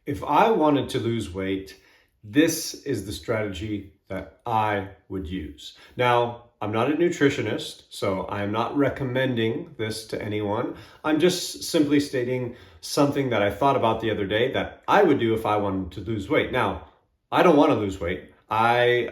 If I wanted to lose weight, this is the strategy that I would use. Now, I'm not a nutritionist, so I'm not recommending this to anyone. I'm just simply stating something that I thought about the other day that I would do if I wanted to lose weight. Now, I don't want to lose weight. I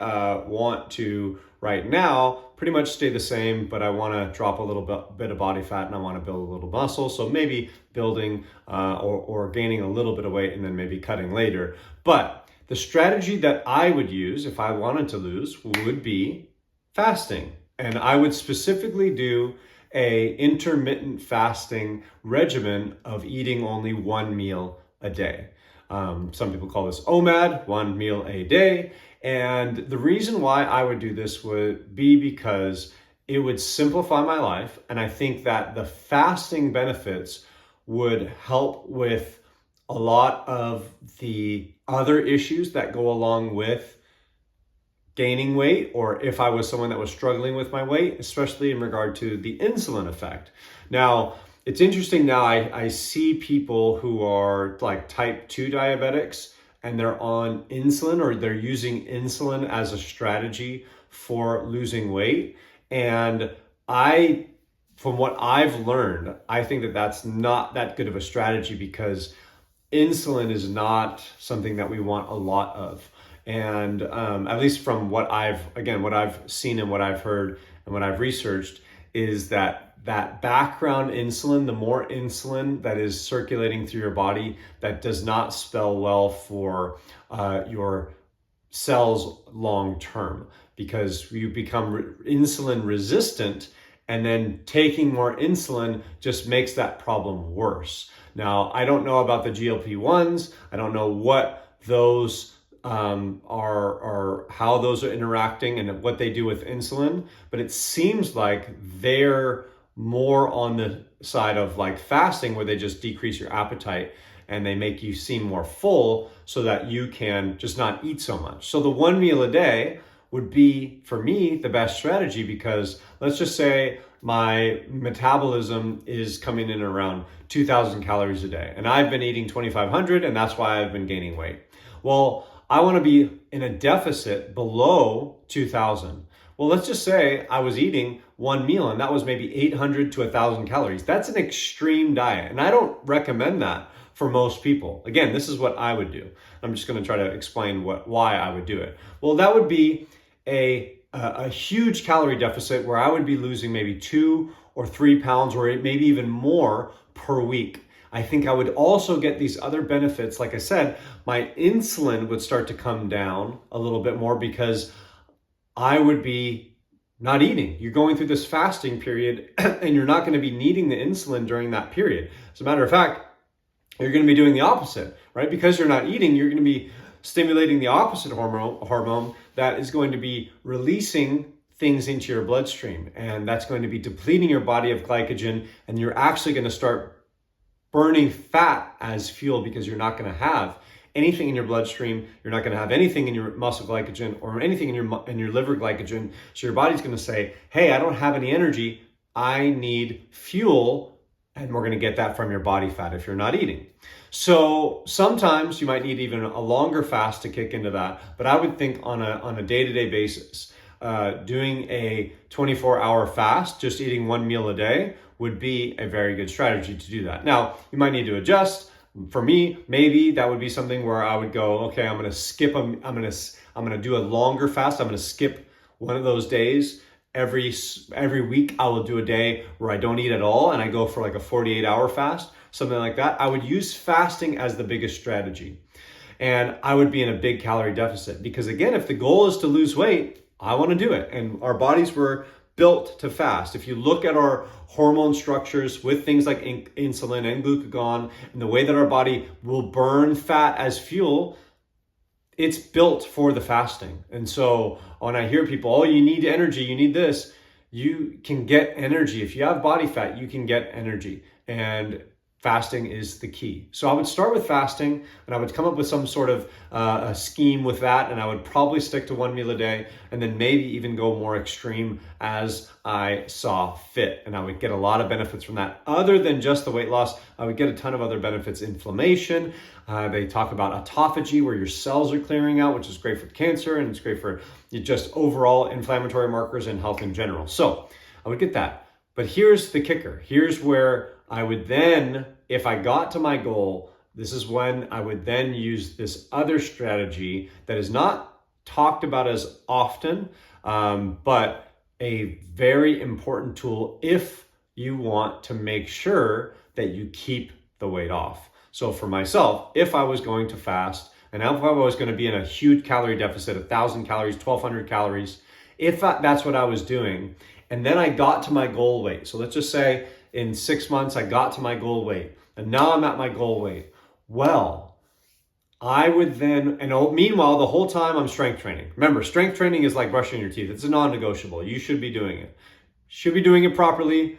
want to, right now, pretty much stay the same, but I want to drop a little bit of body fat and I want to build a little muscle. So maybe building or gaining a little bit of weight and then maybe cutting later. But the strategy that I would use if I wanted to lose would be fasting. And I would specifically do a intermittent fasting regimen of eating only one meal a day. Some people call this OMAD, one meal a day. And the reason why I would do this would be because it would simplify my life. And I think that the fasting benefits would help with a lot of the other issues that go along with gaining weight, or if I was someone that was struggling with my weight, especially in regard to the insulin effect. Now, it's interesting now, I see people who are like type 2 diabetics and they're on insulin or they're using insulin as a strategy for losing weight. And from what I've learned, I think that that's not that good of a strategy because insulin is not something that we want a lot of. And at least from what I've seen and what I've heard and what I've researched is that background insulin, the more insulin that is circulating through your body, that does not spell well for your cells long term, because you become insulin resistant, and then taking more insulin just makes that problem worse. Now, I don't know about the GLP-1s. I don't know what those are how those are interacting and what they do with insulin, but it seems like they're more on the side of like fasting, where they just decrease your appetite and they make you seem more full so that you can just not eat so much. So the one meal a day would be, for me, the best strategy, because let's just say my metabolism is coming in around 2,000 calories a day and I've been eating 2,500, and that's why I've been gaining weight. Well, I want to be in a deficit below 2,000. Well, let's just say I was eating one meal and that was maybe 800 to 1,000 calories. That's an extreme diet, and I don't recommend that for most people. Again, this is what I would do. I'm just going to try to explain why I would do it. Well, that would be a huge calorie deficit where I would be losing maybe 2 or 3 pounds or maybe even more per week. I think I would also get these other benefits. Like I said, my insulin would start to come down a little bit more because I would be not eating. You're going through this fasting period and you're not going to be needing the insulin during that period. As a matter of fact, you're going to be doing the opposite, right? Because you're not eating, you're going to be stimulating the opposite hormone that is going to be releasing things into your bloodstream. And that's going to be depleting your body of glycogen. And you're actually going to start burning fat as fuel, because you're not going to have anything in your bloodstream. You're not going to have anything in your muscle glycogen or anything in your liver glycogen. So your body's going to say, hey, I don't have any energy. I need fuel. And we're going to get that from your body fat if you're not eating. So sometimes you might need even a longer fast to kick into that. But I would think on a day-to-day basis, doing a 24-hour fast, just eating one meal a day, would be a very good strategy to do that. Now, you might need to adjust. For me, maybe that would be something where I would go, okay, I'm going to skip, I'm going to do a longer fast. I'm going to skip one of those days. Every week I will do a day where I don't eat at all and I go for like a 48-hour fast, something like that. I would use fasting as the biggest strategy. And I would be in a big calorie deficit, because again, if the goal is to lose weight, I want to do it. And our bodies were built to fast. If you look at our hormone structures with things like insulin and glucagon and the way that our body will burn fat as fuel, it's built for the fasting. And so when I hear people, oh, you need energy, you need this, you can get energy. If you have body fat, you can get energy. And fasting is the key. So I would start with fasting, and I would come up with some sort of a scheme with that, and I would probably stick to one meal a day, and then maybe even go more extreme as I saw fit. And I would get a lot of benefits from that. Other than just the weight loss, I would get a ton of other benefits. Inflammation, they talk about autophagy, where your cells are clearing out, which is great for cancer, and it's great for just overall inflammatory markers and health in general. So I would get that. But here's the kicker. Here's where I would then, if I got to my goal, this is when I would then use this other strategy that is not talked about as often, but a very important tool if you want to make sure that you keep the weight off. So for myself, if I was going to fast, and if I was going to be in a huge calorie deficit, 1,000 calories, 1,200 calories, if that's what I was doing, and then I got to my goal weight. So let's just say in 6 months, I got to my goal weight, and now I'm at my goal weight. Well, I would then, and meanwhile, the whole time I'm strength training. Remember, strength training is like brushing your teeth. It's a non-negotiable. You should be doing it. Should be doing it properly.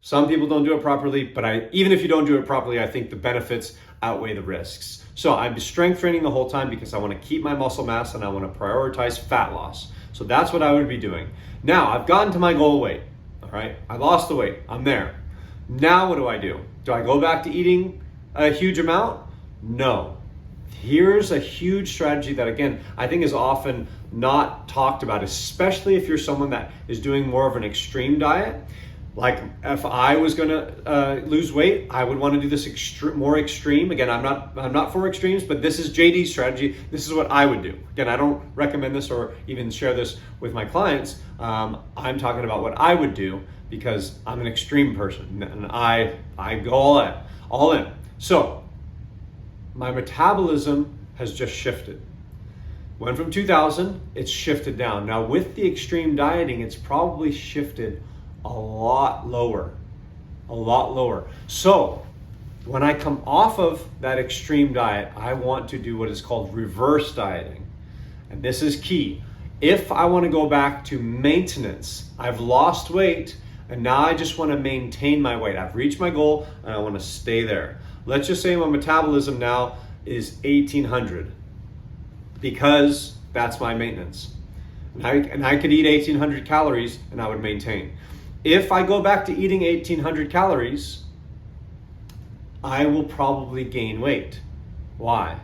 Some people don't do it properly, but even if you don't do it properly, I think the benefits outweigh the risks. So I'm strength training the whole time because I want to keep my muscle mass and I want to prioritize fat loss. So that's what I would be doing. Now, I've gotten to my goal weight, all right? I lost the weight, I'm there. Now what do? Do I go back to eating a huge amount? No. Here's a huge strategy that, again, I think is often not talked about, especially if you're someone that is doing more of an extreme diet. Like if I was gonna lose weight, I would want to do this more extreme. Again, I'm not for extremes, but this is JD's strategy. This is what I would do. Again, I don't recommend this or even share this with my clients. I'm talking about what I would do because I'm an extreme person and I go all in. So my metabolism has just shifted. Went from 2,000, it's shifted down. Now with the extreme dieting, it's probably shifted a lot lower. So when I come off of that extreme diet, I want to do what is called reverse dieting. And this is key. If I want to go back to maintenance, I've lost weight and now I just want to maintain my weight. I've reached my goal and I want to stay there. Let's just say my metabolism now is 1,800 because that's my maintenance. And I could eat 1,800 calories and I would maintain. If I go back to eating 1,800 calories, I will probably gain weight. Why?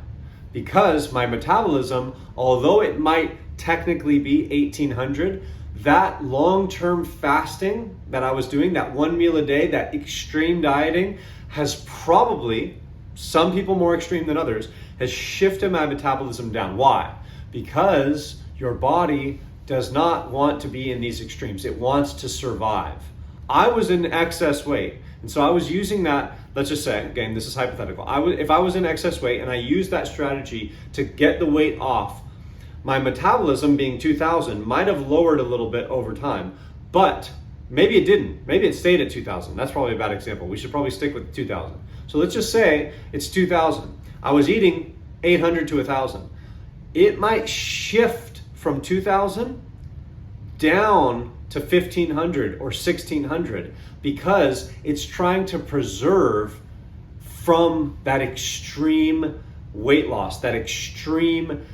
Because my metabolism, although it might technically be 1,800, that long-term fasting that I was doing, that one meal a day, that extreme dieting, has probably, some people more extreme than others, has shifted my metabolism down. Why? Because your body does not want to be in these extremes. It wants to survive. I was in excess weight, and so I was using that, let's just say, again, this is hypothetical. If I was in excess weight and I used that strategy to get the weight off, my metabolism being 2,000 might have lowered a little bit over time, but maybe it didn't. Maybe it stayed at 2,000. That's probably a bad example. We should probably stick with 2,000. So let's just say it's 2,000. I was eating 800 to 1,000. It might shift from 2,000 down to 1,500 or 1,600 because it's trying to preserve from that extreme weight loss, that extreme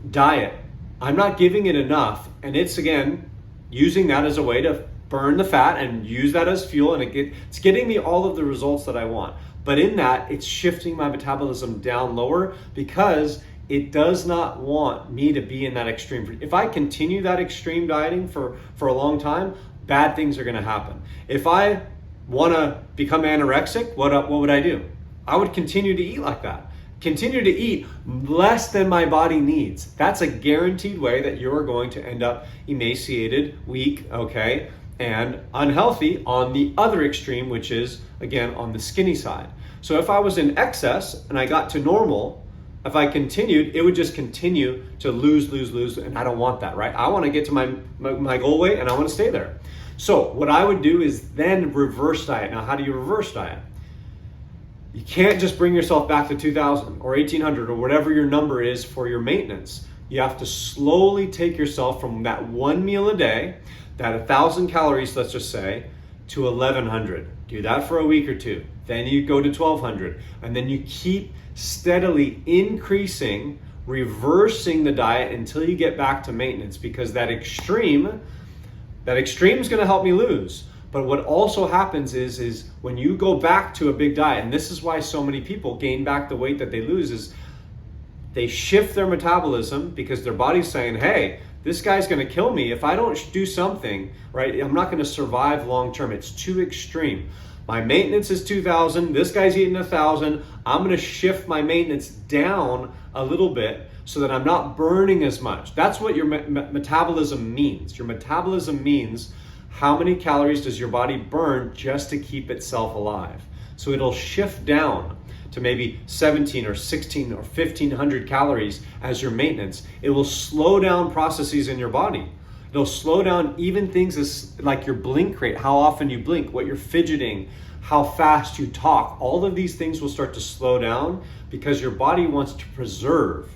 diet. I'm not giving it enough, and it's, again, using that as a way to burn the fat and use that as fuel, and it's getting me all of the results that I want. But in that, it's shifting my metabolism down lower because it does not want me to be in that extreme. If I continue that extreme dieting for a long time, bad things are going to happen. If I want to become anorexic, what would I do? I would continue to eat like that. Continue to eat less than my body needs. That's a guaranteed way that you're going to end up emaciated, weak, okay, and unhealthy on the other extreme, which is, again, on the skinny side. So if I was in excess and I got to normal, if I continued, it would just continue to lose, and I don't want that, right? I want to get to my goal weight and I want to stay there. So what I would do is then reverse diet. Now, how do you reverse diet? You can't just bring yourself back to 2,000 or 1,800 or whatever your number is for your maintenance. You have to slowly take yourself from that one meal a day, that 1,000 calories, let's just say, to 1,100. Do that for a week or two. then you go to 1200, and then you keep steadily increasing, reversing the diet until you get back to maintenance, because that extreme is going to help me lose. But what also happens is when you go back to a big diet, and this is why so many people gain back the weight that they lose, is they shift their metabolism because their body's saying, hey, this guy's going to kill me if I don't do something, right? I'm not going to survive long term. It's too extreme. My maintenance is 2,000. This guy's eating 1,000. I'm going to shift my maintenance down a little bit so that I'm not burning as much. That's what your metabolism means. Your metabolism means how many calories does your body burn just to keep itself alive. So it'll shift down to maybe 17 or 16 or 1,500 calories as your maintenance. It will slow down processes in your body. It'll slow down even things like your blink rate, how often you blink, what you're fidgeting, how fast you talk. All of these things will start to slow down because your body wants to preserve.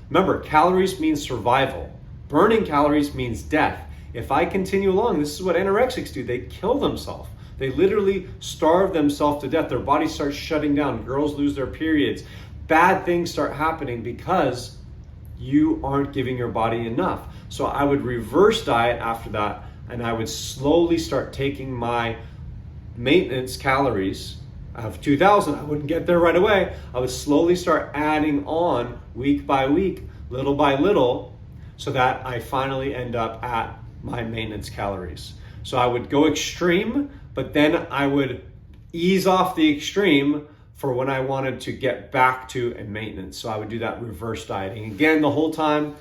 Remember, calories means survival. Burning calories means death. If I continue along, this is what anorexics do. They kill themselves. They literally starve themselves to death. Their body starts shutting down. Girls lose their periods. Bad things start happening because you aren't giving your body enough. So I would reverse diet after that, and I would slowly start taking my maintenance calories. I have 2,000. I wouldn't get there right away. I would slowly start adding on week by week, little by little, so that I finally end up at my maintenance calories. So I would go extreme, but then I would ease off the extreme for when I wanted to get back to a maintenance. So I would do that reverse dieting. Again, the whole time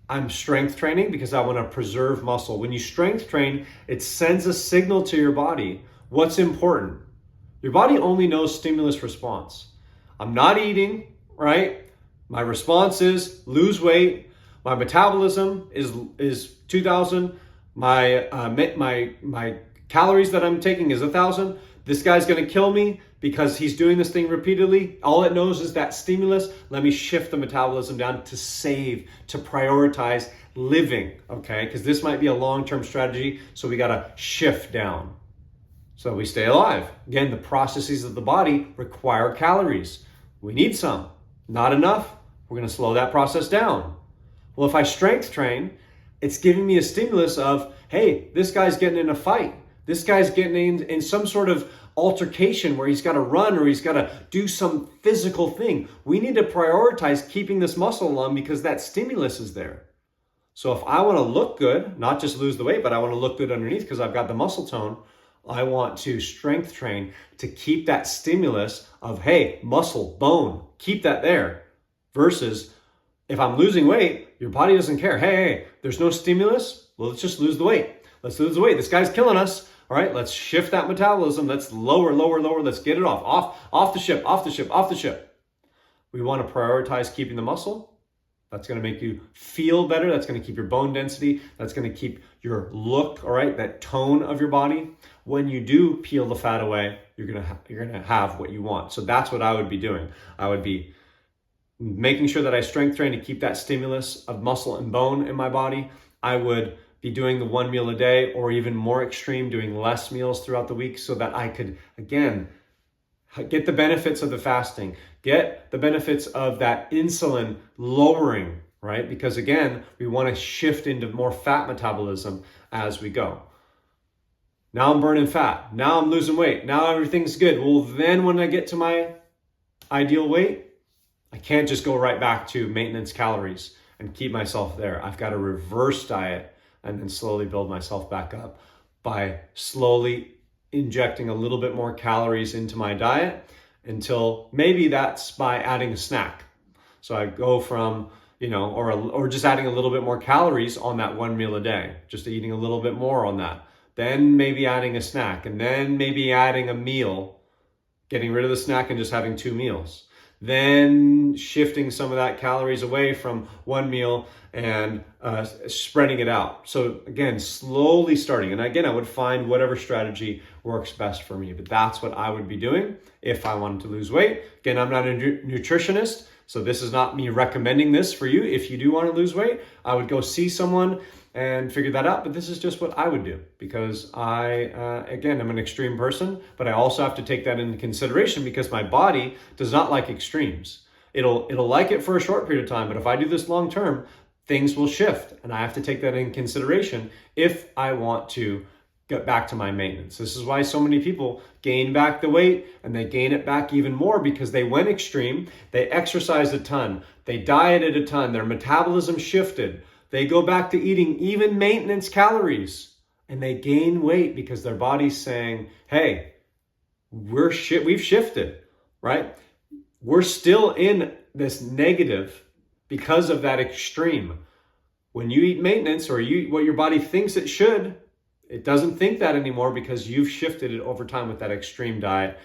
I'm strength training because I want to preserve muscle. When you strength train, it sends a signal to your body. What's important? Your body only knows stimulus response. I'm not eating, right? My response is lose weight. My metabolism is 2,000. My calories that I'm taking is 1,000. This guy's going to kill me because he's doing this thing repeatedly. All it knows is that stimulus. Let me shift the metabolism down to save, to prioritize living, okay? Because this might be a long-term strategy, so we got to shift down so we stay alive. Again, the processes of the body require calories. We need some. Not enough, we're going to slow that process down. Well, if I strength train, it's giving me a stimulus of, hey, this guy's getting in a fight. This guy's getting in some sort of altercation where he's got to run or he's got to do some physical thing. We need to prioritize keeping this muscle on because that stimulus is there. So if I want to look good, not just lose the weight, but I want to look good underneath because I've got the muscle tone, I want to strength train to keep that stimulus of, hey, muscle, bone, keep that there. Versus if I'm losing weight, your body doesn't care. Hey, there's no stimulus. Well, let's just lose the weight. Let's lose the weight. This guy's killing us. All right, let's shift that metabolism. Let's lower. Let's get it off the ship. We want to prioritize keeping the muscle. That's going to make you feel better. That's going to keep your bone density. That's going to keep your look, all right, that tone of your body. When you do peel the fat away, you're going to have what you want. So that's what I would be doing. I would be making sure that I strength train to keep that stimulus of muscle and bone in my body. I would be doing the 1 meal a day, or even more extreme, doing less meals throughout the week so that I could, again, get the benefits of the fasting, get the benefits of that insulin lowering, right? Because again, we want to shift into more fat metabolism as we go. Now I'm burning fat. Now I'm losing weight. Now everything's good. Well, then when I get to my ideal weight, I can't just go right back to maintenance calories and keep myself there. I've got to reverse diet and then slowly build myself back up by slowly injecting a little bit more calories into my diet until maybe that's by adding a snack. So I go from, or just adding a little bit more calories on that 1 meal a day, just eating a little bit more on that. Then maybe adding a snack, and then maybe adding a meal, getting rid of the snack and just having 2 meals. Then shifting some of that calories away from 1 meal and spreading it out. So again, slowly starting. And again, I would find whatever strategy works best for me. But that's what I would be doing if I wanted to lose weight. Again, I'm not a nutritionist, so this is not me recommending this for you. If you do want to lose weight, I would go see someone and figured that out, but this is just what I would do because again, I'm an extreme person, but I also have to take that into consideration because my body does not like extremes. It'll like it for a short period of time, but if I do this long term, things will shift, and I have to take that in consideration if I want to get back to my maintenance. This is why so many people gain back the weight, and they gain it back even more because they went extreme, they exercised a ton, they dieted a ton, their metabolism shifted, they go back to eating even maintenance calories, and they gain weight because their body's saying, hey, we've shifted, right? We're still in this negative because of that extreme. When you eat maintenance or you eat what your body thinks it should, it doesn't think that anymore because you've shifted it over time with that extreme diet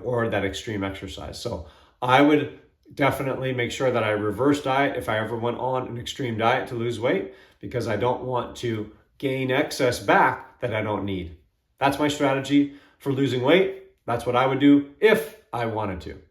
or that extreme exercise. So I would definitely make sure that I reverse diet if I ever went on an extreme diet to lose weight because I don't want to gain excess back that I don't need. That's my strategy for losing weight. That's what I would do if I wanted to.